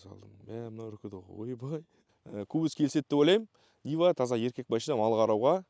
салдым. Мына үркеді ойбай. Кубус келсет деп ойлаймын. Нива таза еркек машина мал қарауға.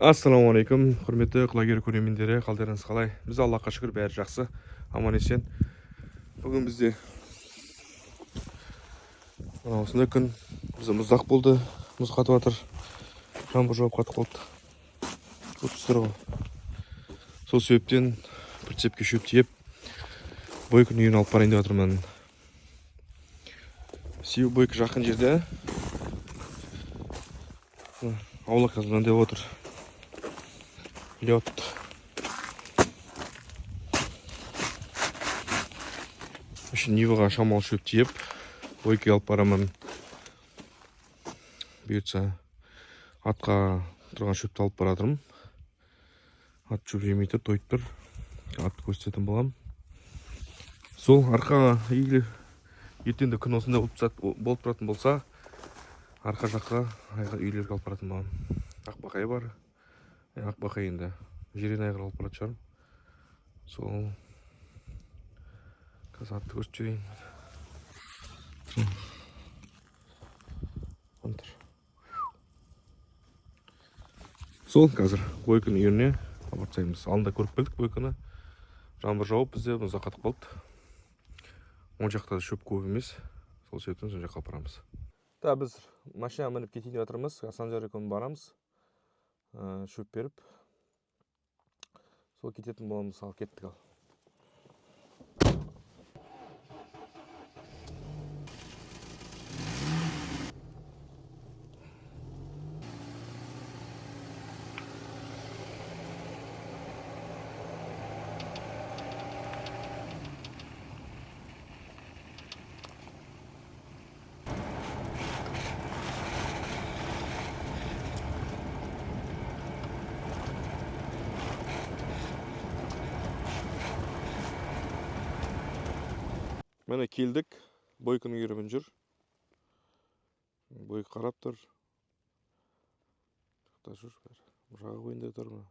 Ассалаумағалейкум, құрметті құлагер көрермендері, қалдарыңыз қалай? Біз Аллахқа шүкір бәрі жақсы, аман есен. Бүгін бізде осындай күн, бізде мұздақ болды, мұз қатып жатыр, жаңбыр жауып қатып қалды. Көріп ғой. Сол себептен прицепке шөп тиеп, Бойкың үйін алып барайын деп жатырмын. Себебі Бойкы жақын жерде. Аула қазір деп отыр. Лед. Үшін Ниваға шамал шөп тиеп, Бойкыға алып барамын. Бұйыртса атқа тұрған шөпті алып баратырмын. Ат шөп жемей тұр, тойып тұр. Атты көрсететін болам. Сол арқаға егілі ертеңді күн осында болып тұратын болса, арқа жаққа үйлерге алып баратын болам. Ақбақай бар. Ақбақай енді жерен айғыр алып баратын шығарым. Сол қазір атты көрсетіп жүрейін. Сол қазір Бойкың үйіріне апарсаймыз. Алдында көріп келдік Бойкыны. Жаңбыр жауып бізде мұздақ қатып қалды. Он жақта шөп көп емес. Сол себептен сол жаққа апарамыз. Біз машина мініп кетейін деп жатырмыз. Сан-Жарекон барамыз. Шөп беріп. Сол кететін боламыз. Ал кеттік ал. Міне келдік. Бойкының үйірімен жүр. Бойкы қарап тұр. Жақта жүр бәрі. Жағы бойында тұр ма?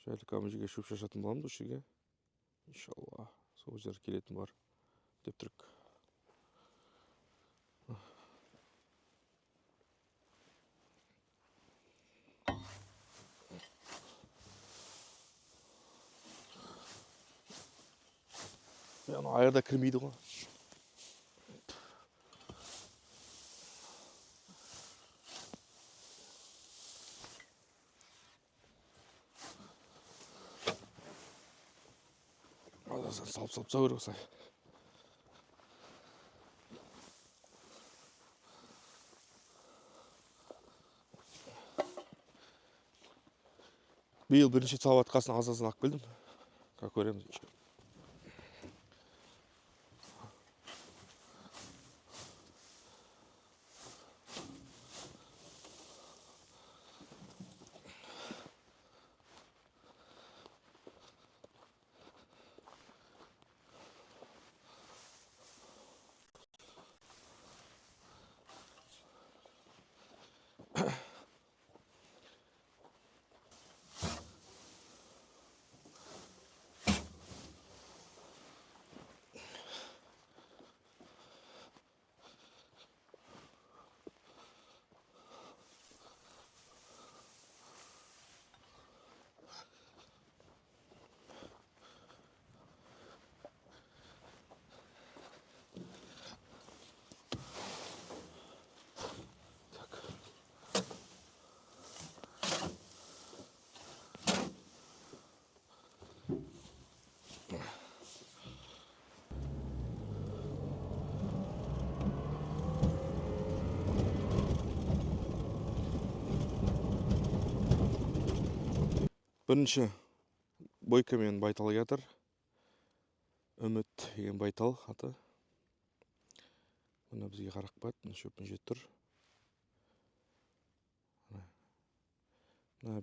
Жайлы камежеге шөп шашатын боламыз осы жерге. Иншалла. Сол жер келетін бар деп тұрық. Айырда кірмейді ғой. Салып керек осай. Биыл бірінші салып атқасын азасын ақ келдім. Как көреміз. Бірінші Бойка мен Байтал жатыр. Үміт деген Байтал аты. Бұны бізге қарақ бат, шөпін жет тұр.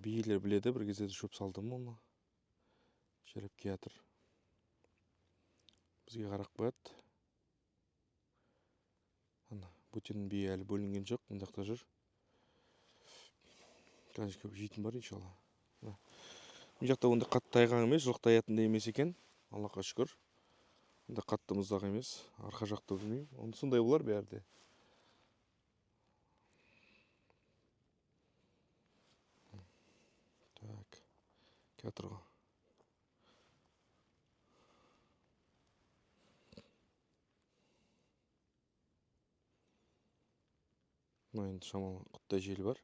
Биелер біледі, бір кезде шөп салдым оны. Шеріп кетір. Бізге қарақ бат. Бұтен бие әлі бөлінген жоқ, мұндақта жүр. Қазір көп жейтін бар, иншалла. Бұл жақта онда қатты тайғақ емес, жоқ таятын да емес екен. Аллаға шүкір. Онда қатты мұздақ емес. Арқа жақта білмеймін. Оны сондай болар бәрі де. Так. Театрға. Мына енді шамалы құттай жел бар.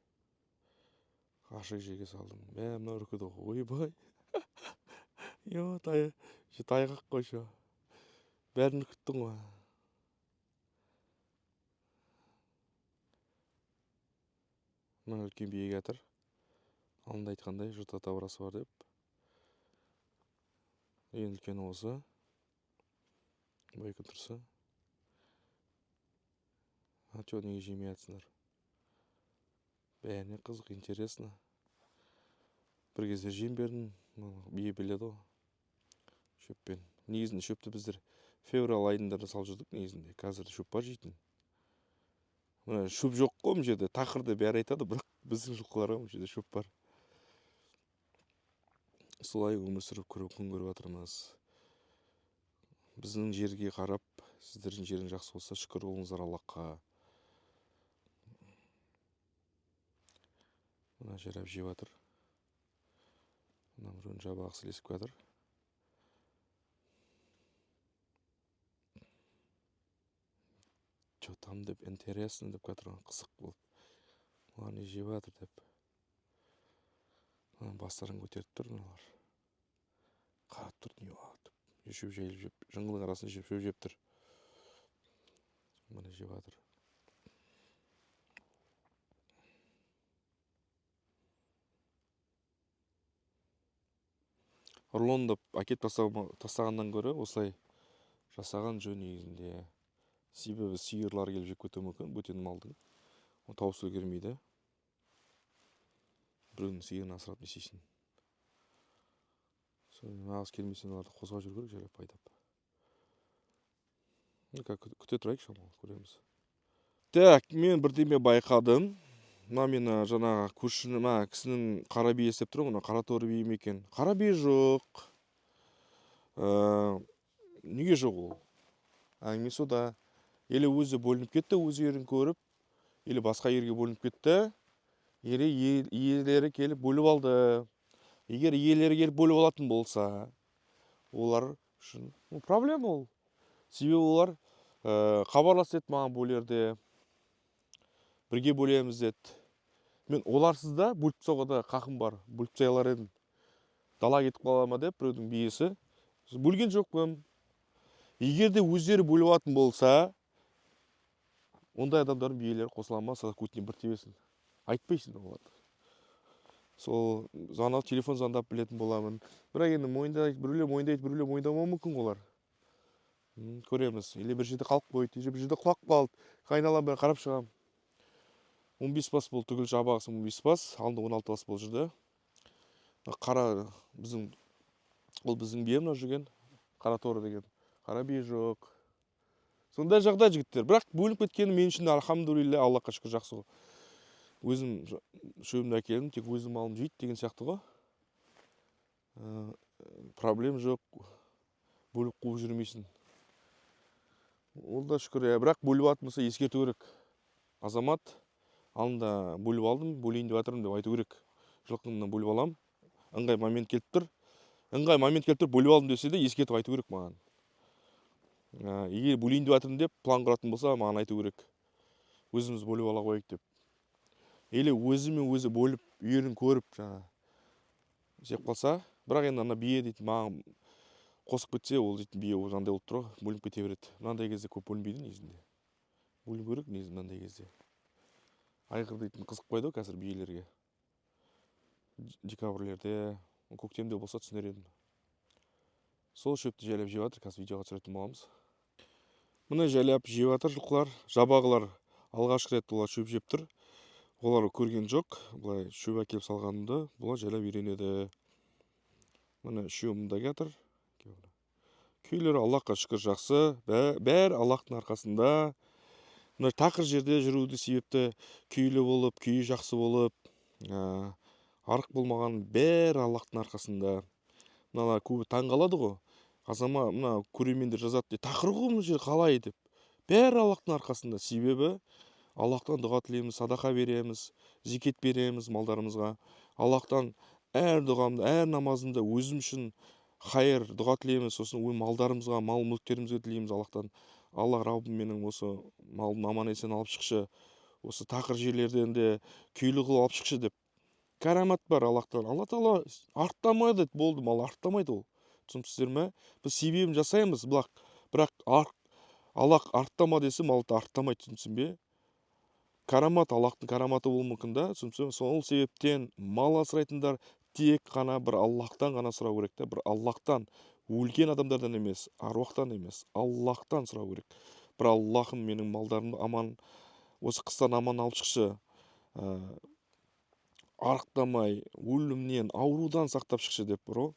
Ашық жерге салдым. Мына үркеді ғой. Ойбай. Йо, тайғақ қойшы. Бәрін үркіттің ғой. Мына үлкен биеге атыр. Алдында айтқандай жұрт ата барасы бар деп. Ең үлкені осы. Бай күн тұрса. Чё, неге жемей атсыңдар? Бәріне қызық, интересно. Бір кезде жем бердім. Бие біледі ғой. Шөппен. Негізінде шөпті біздер февраль айында салып жүрдік негізінде. Қазір шөп бар жейтін. Мына шөп жоқ қой мына жерде. Тақырды бәрі айтады, бірақ біздің жылқыларға мына жерде шөп бар. Солай өмір сүріп күн көріп жатырмыз. Біздің жерге қарап, сіздердің жерің жақсы болса, шүкір болыңыздар Аллахқа. Мына жарап жеп жатыр. Мына біреуін жабағы сілесіп жатыр. Чё там деп, интересно деп жатыр, қызық болып. Олар не жеп жатыр деп. Бастарын көтеріп тұр мыналар. Қарап тұр, не деп. Шөп жайылып жеп, жыңғылдың арасын шөп жеп тұр. Мына жеп жатыр. Ұрлонды әкеп тастағаннан көрі осылай жасаған жөн негізінде. Себебі сиырлар келіп жеп кетуі мүмкін, бөтен малдың. Ол тауысып үлгермейді. Біреудің сиырын асырап не істейсің. Нағыз келмесең оларды қозғап жүру керек, жайлап айдап. Күте тұрайық шамалы, көреміз. Так, мен бірдеме байқадым. Мына мені жаңағы көршінің кісінің қара бие істеп тұр, мына қара торы бие ме екен. Қара бие жоқ. Неге жоқ ол? Әңгіме сода. Елі өзі бөлініп кетті, өз ерін көріп, елі басқа ерге бөлініп кетті. Иелері келіп бөліп алды. Егер иелері келіп бөліп алатын болса, олар үшін проблема ол. Себебі олар хабарласып еді маған бөлерде. Бірге бөлеміз деді. Мен оларсыз да бөліп тастауға да қақым бар. Бөліп тастай алар едім. Дала кетіп қала ма деп біреудің биесі. Бөлген жоқпын. Егер де өздері бөліп алатын болса, ондай адамдардың биелері қосыла ма, садақ көтіне бір тебесін. Айтпайсың оларды. Сол телефон звондап білетін боламын. Бірақ енді мойындайды, біреулер мойындайды, біреулер мойындамауы мүмкін олар. Көреміз. Или бір жерде қалып қойды, бір жерде құлап қалды. Қайналам бәрін қарап шығам. 15 бас болды, түгіл жабағысы 15 бас, алдында 16 бас болып жүрді. Қара біздің бие мына жүрген, қара торы деген. Қара бие жоқ. Сондай жағдай жігіттер. Бірақ бөлініп кеткені мен үшін альхамдулилля, Аллахқа шүкір жақсы ғой. Өзім шөбімді әкелдім, тек өзім малым жейді деген сияқты ғой. Проблем жоқ. Бөліп қуып жүрмейсің. Ол да шүкір, бірақ бөліп атын болса ескерту керек. Азамат, алдында бөліп алдым, бөлейін деп жатырмын деп айту керек. Жылқымнан бөліп алам. Ыңғай момент келіп тұр. Бөліп алдым десе де ескертіп айту керек маған. Егер бөлейін деп жатырмын деп план құратын болса, маған айту керек. Өзіміз бөліп ала қойып деп. Или өзімен өзі бөліп, үйерін көріп жеп қалса, бірақ енді ана бие дейді маған қосып кетсе, ол дейтін бие жандай болып тұр, бөлініп кете береді. Мынандай кезде көп бөлінбейді негізінде. Бөліп керек негізінде мынандай кезде. Айғыр дейтін қызық қойды қазір биелерге. Декабрлерде, көктемде болса түсінер едім. Сол шөпті жайлап жеп жатыр, қазір видеоға түсіретін боламыз. Мына жайлап жеп жатыр жылқылар, жабағылар алғашқы рет олар шөп жеп тұр. Олар көрген жоқ, бұлай шөп әкеліп салғанымды, бұлар жайлап үйренеді. Мына үшеуі мұнда жатыр. Күйлері Аллахқа шүкір жақсы, бәрі Аллахтың арқасында. Мына тақыр жерде жүруді себепті күйлі болып, күйі жақсы болып, арық болмаған бәрі Аллахтың арқасында. Мына көбі таң қалады ғой. Азама мына көрермендер жазады, тақырыбы мына жер қалай деп. Бәрі Аллахтың арқасында. Себебі Аллахтан дұға тілейміз, садақа береміз, зекет береміз малдарымызға. Аллахтан әр дұғамды, әр намазымда өзім үшін хайыр дұға тілейміз. Сосын малдарымызға, мал мүліктерімізге тілейміз Аллахтан. Алла Раббым менің осы малымды аман есен алып шықшы, осы тақыр жерлерден де күйлі қылып алып шықшы деп. Кәрамат бар Аллахтан. Алла тағала арттамайды, болды, мал арттамайды ол. Түсініпсіздер ме? Біз себебін жасаймыз, бірақ Аллах арттама десе малды арттамайды, түсінсің бе? Карамат, Аллахтың караматы болуы мүмкін да, түсінсің? Сол себептен мал асырайтындар тек қана бір Аллахтан ғана сұрау керек та, бір Аллахтан, өлген адамдардан емес, аруақтан емес, Аллахтан сұрау керек. Бір Аллахым менің малдарымды аман, осы қыстан аман алып шықшы, арықтамай, өлімнен, аурудан сақтап шықшы деп, бро.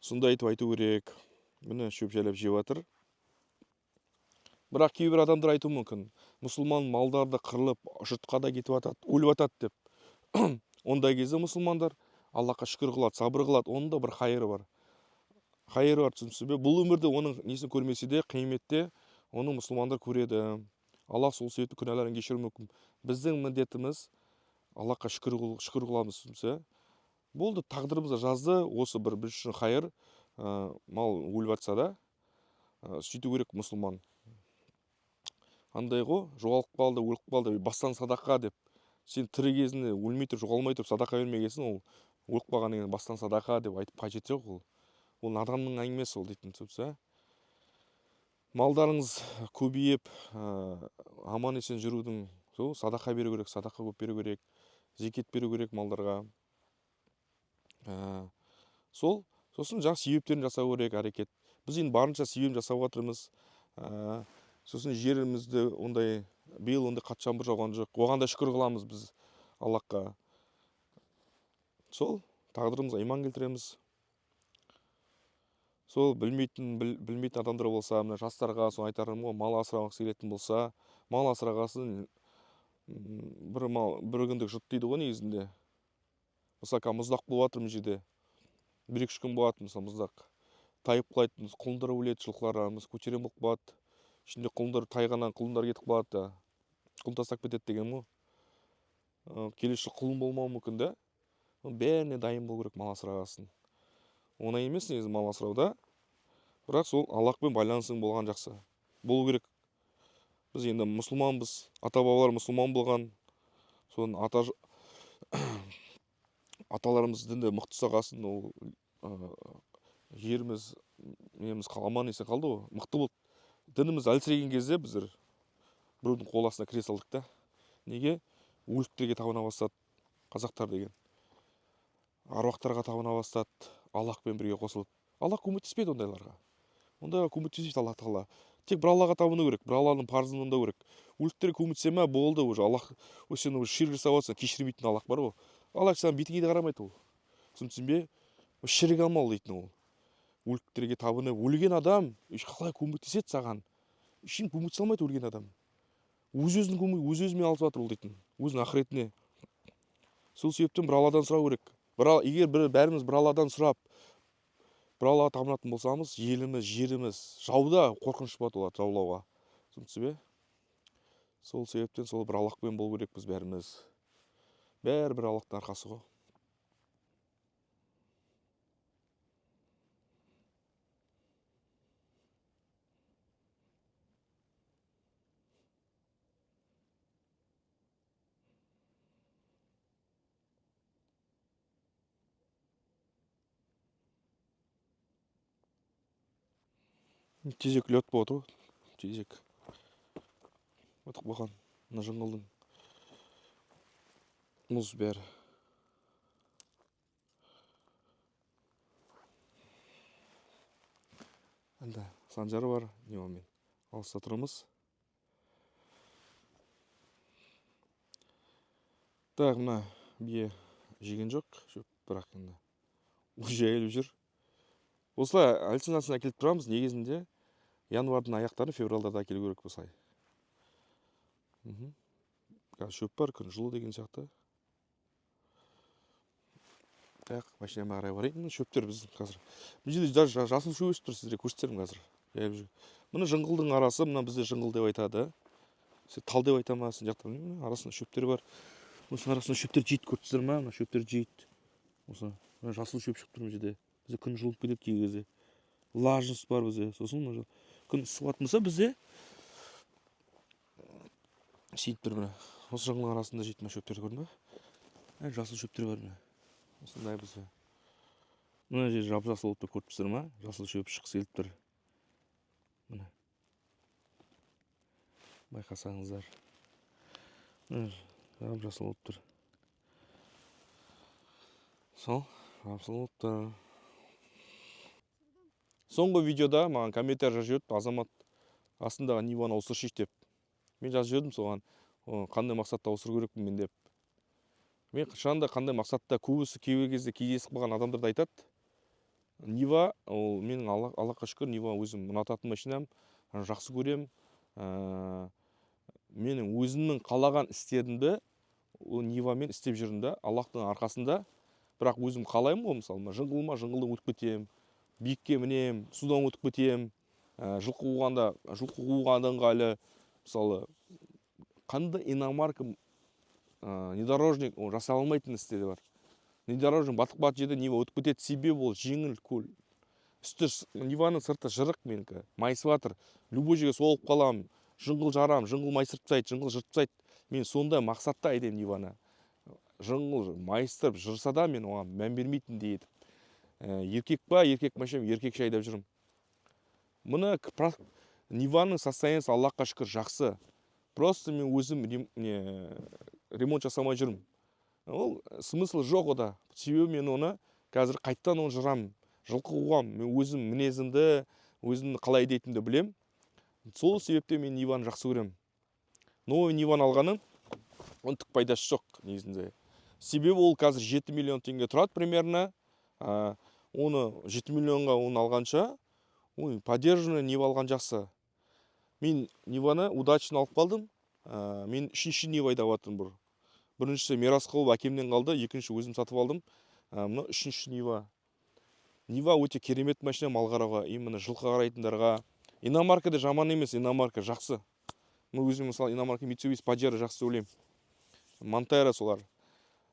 Сондай айтып айту керек. Міне шөп жайлап жеп жатыр. Бірақ кейбір адамдар айтуы мүмкін, мұсылман малдарды қырылып, жұртқа да кетіп жатады, өліп жатады деп. Ондай кезде мұсылмандар Аллахқа шүкір қылады, сабыр қылады, оның да бір хайыры бар. Хайыры бар, түсінсіз бе? Бұл өмірде оның несін көрмесе де, қияметте оның мұсылмандар көреді. Аллах сол себепті күнәларын кешіруі мүмкін. Біздің міндетіміз Аллахқа шүкір қыламыз, түсінсіз? Болды, тағдырымызда жазды, осы бір біз үшін хайыр, мал өліп жатса да, сөйту керек мұсылман. Андай ғой, жоғалып қалды, өліп қалды, бастан садақа деп. Сен тірі кезінде өлмей тұрып, жоғалмай тұрып садақа бермегенсің, ол өліп қалғаннан кейін бастан садақа деп айтып қажеті жоқ ол. Ол адамның әңгімесі ол дейтін сөз. Малдарыңыз көбейіп, аман есен жүрудің сол садақа беру керек, садақа көп беру керек, зекет беру керек малдарға. Сосын жақсы себептерін жасау керек, әрекет. Біз енді барынша себебін жасауға жатырмыз. Сосын жерімізді ондай биыл ондай қатты жаңбыр жауған жоқ. Оған да шүкір қыламыз біз Аллахқа. Сол тағдырымызға иман келтіреміз. Сол білмейтін адамдар болса, мына жастарға сол айтарым ғой, мал асырағысы келетін болса, мал асырағасын бір күндік жұт дейді ғой негізінде. Мысалы, мұздақ болып жатыр мына жерде. 1-2 күн болады, мысалы, мұздақ. Тайып қалайды, құлындар өледі, жылқыларымыз көтерем болып қалады. Ішінде құлындар тайғаннан құлындар кетіп қалады, құлын тастап кетеді деген ғой. Келесі құлын болмауы мүмкін да. Бәріне дайын болу керек мал асырағасын. Оңай емес негізі мал асырауда. Бірақ сол Аллахпен байланысың болған жақсы. Болу керек. Біз енді мұсылманбыз, ата-бабалар мұсылман болған. Соның аталарымыз дінде мықты сағасын, ол жеріміз, неміз аман есен қалды ғой, мықты болды. Дініміз әлсіреген кезде біздер біреудің қол астына кіре салдық та. Неге? Өліктерге табына бастады қазақтар деген. Аруақтарға табына бастады, Аллахпен бірге қосылып. Аллах көмектеспейді ондайларға. Ондайға көмектеспейді Аллах тағала. Тек бір Аллаға табыну керек, бір Алланың парызын орындау керек. Өліктерге көмектесе ме, болды уже. Аллах сен ширк жасап отырсың, кешірмейтін Аллах бар ғой. Аллах саған бетіңе де қарамайды ол. Түсінсің бе? Ширк амал дейтін ол. Өліктерге табынып, өлген адам қалай көмектеседі саған? Ешкім көмектесе алмайды өлген адам. Өз-өзімен алып жатыр ол дейтін, өзінің ақыретіне. Сол себептен бір Алладан сұрау керек. Егер бәріміз бір Алладан сұрап, бір Аллаға табынатын болсамыз, еліміз, жеріміз жауда қорқыныш болады жаулауға. Түсінсіз бе? Сол себептен сол бір Аллахпен болу керекпіз бәріміз. Бәрі бір Аллахтың арқасы ғой. Тезек лед болып отыр, тезек. Отық болған, мына жыңғылдың мұз бәрі. Анда Санжар бар, немамен алыста тұрмыз. Так, мына бие жеген жоқ, шөп, бірақ енді уже әйеліп жүр. Осылай әлсін-әлсін әкеліп тұрамыз, негізінде январдың аяқтарын февралдарда әкелу керек болсай. Шөп бар, күн жылы деген сияқты. Так, машинама қарай барайын. Мына шөптер біздің қазір. Бұл жерде жасыл шөп өсіп тұр, сіздерге көрсетермін қазір. Мына жыңғылдың арасы, мына бізде жыңғыл деп айтады. Сен тал деп айта ма, сен жақтан арасында шөптер бар. Осының арасында шөптер жейді, көрдіңіздер ма? Мына шөптер жейді. Осы мына жасыл шөп шығып тұр мына жерде. Бізде күн жылып кетеді кей кезде. Влажность бар бізде. Сосын мына күн ысылатын болса бізде сөйтіп тұр мына. Осы жыңғылдың арасында жейді мына шөптерді көрдің ба? Жасыл шөптер бар мына. Осындай бізде. Мына жер жап-жасыл болып көріп тұрсыздар ма? Жасыл шөп шыққысы келіп тұр. Мына. Байқасаңыздар. Жап-жасыл болып тұр. Сол, жап-жасыл болып тұр. Соңғы видеода маған комментарий жазып жүрді, азамат астындағы Ниваны ауыстыршы деп. Мен жазып жүрдім соған, қандай мақсатта ауыстыру керекпін мен деп. Мен шынында қандай мақсатта көбісі кейбір кезде кездесіп қалған адамдарды айтады. Нива, ол менің Аллахқа шүкір, Нива өзім ұнататын машинам, жақсы көрем. Менің өзімнің қалаған істерімді ол Нивамен істеп жүрдім да, Аллахтың арқасында. Бірақ өзім қалаймын ғой, мысалы, жыңғылдан өтіп кетем, биікке мінем, судан өтіп кетем, жылқы қуғанdan ыңғайлы, мысалы, қандай иномарка внедорожник жасай алмайтын істері бар. Внедорожник батық жерде Нива өтіп кетеді, себебі ол жеңіл көл. Үсті Ниваның сырты жырық менікі, майысыватыр. Любой жерге соғып қалам, жыңғыл жарам, жыңғыл майыстырып тастайды, жыңғыл жыртып тастайды. Мен сондай мақсатта айдаймын Ниваны. Жыңғыл майыстырып жырса да мен оған мән бермейтін дейді. Еркек па, еркек машинам, еркекше айдап жүрмін. Мына Ниваның состояниесі Аллахқа шүкір жақсы. Просто мен өзім ремонт жасамай жүрмін. Ол смысл жоқ ода. Себебі мен оны қазір қайттан оны жырамын, жылқы қуғам. Мен өзім мінезімді, өзімді қалай айдайтынымды білем. Сол себепте мен Ниваны жақсы көремін. Новый Ниваны алғаным, оның түк пайдасы жоқ негізінде. Себебі ол қазір 7 миллион теңге тұрады примерно. Оны 7 миллионға оны алғанша, подержанный Нива алған жақсы. Мен Ниваны удачно алып қалдым. Мен 3-ші Нива айдап жатырмын бұл. Біріншісі мирас қылып әкемнен қалды, екінші өзім сатып алдым. Мына 3-ші Нива. Нива өте керемет машина мал қарауға, именно жылқы қарайтындарға. Иномарка да жаман емес, иномарка жақсы. Мен өзім мысалы иномарка Mitsubishi Pajero жақсы ойлаймын. Montero солар.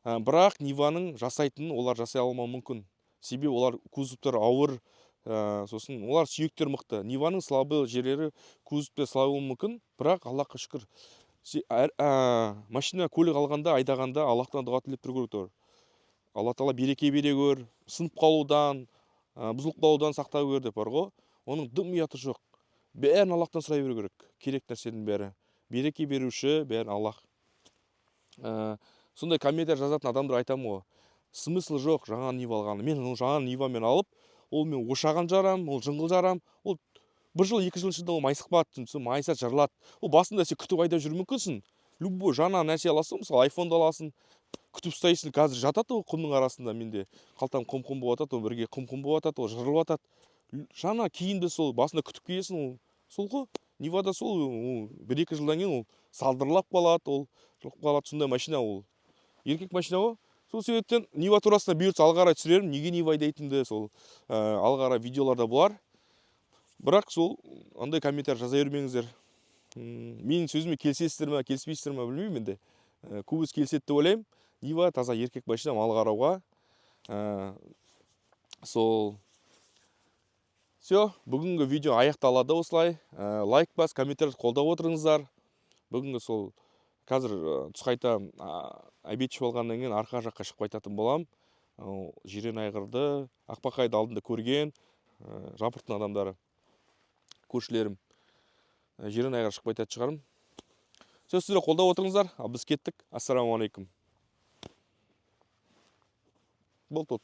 Бірақ Ниваның жасайтынын олар жасай алмауы мүмкін. Себебі олар кузовтары ауыр, сосын олар сүйектер мықты. Ниваның слабы жерлері кузовтар слабы мүмкін, бірақ Аллахқа шүкір. Машина көлік алғанда, айдағанда Аллахтан дұға тілеп тұру керек. Алла Тағала береке бере көр, сынып қалудан, бұзылып қалудан сақтай көр деп бар ғой. Оның дым ұяты жоқ. Бәрін Аллахтан сұрай беру керек. Керек нәрсенің бәрі. Береке беруші бәрін Аллах. Сондай комментарий жазатын адамдар айтамын ғой. Смысл жоқ жаңа Нива алғаны. Мен жаңа Нивамен алып, ол мен ошаған жарам, ол жыңғыл жарам. Ол 1 жыл, 2 жыл ішінде ол майысқпады, майыса жырлады. Ол басында сен күтіп айдап жүру мүмкінсің. Любой жаңа нәрсе аласың, мысалы айфонды аласың, күтіп ұстайсың. Қазір жатады ол құмның арасында, менде қалтам құм-құм болып жатады, ол бірге құм-құм болып жатады, ол жырылып жатады. Жаңа киімді сол басында күтіп киесің, ол сол ғой. Нивада сол 1-2 жылдан кейін ол салдырлап қалады, ол жылқып қалады, сондай машина ол. Еркек машина ғой. Сол себептен Нива турасында бұйыртса алғара түсірерім, неге Нива айдайтынды сол алғара видеоларда болар. Бірақ сол андай комментарий жаза бермеңіздер. Менің сөзіме келсесіздер ме, келіспейсіздер ме білмеймін енді. Көбісі келіседі деп ойлаймын. Нива таза еркек машина мал қарауға. Сол. Все, бүгінгі видео аяқталады осылай. Лайк бас, комментарий қолдап отырыңыздар. Бүгінгі сол қазір түсқайта обедші болғаннан кейін арқа жаққа шығып қайтатын болам. Жирен айғырды, Ақбақайды алдында көрген жапыртын адамдары, көршілерім. Жирен айғыр шығып қайтатын шығарым. Сіздер қолдап отырыңыздар. Біз кеттік. Ассаламу алейкум. Болды.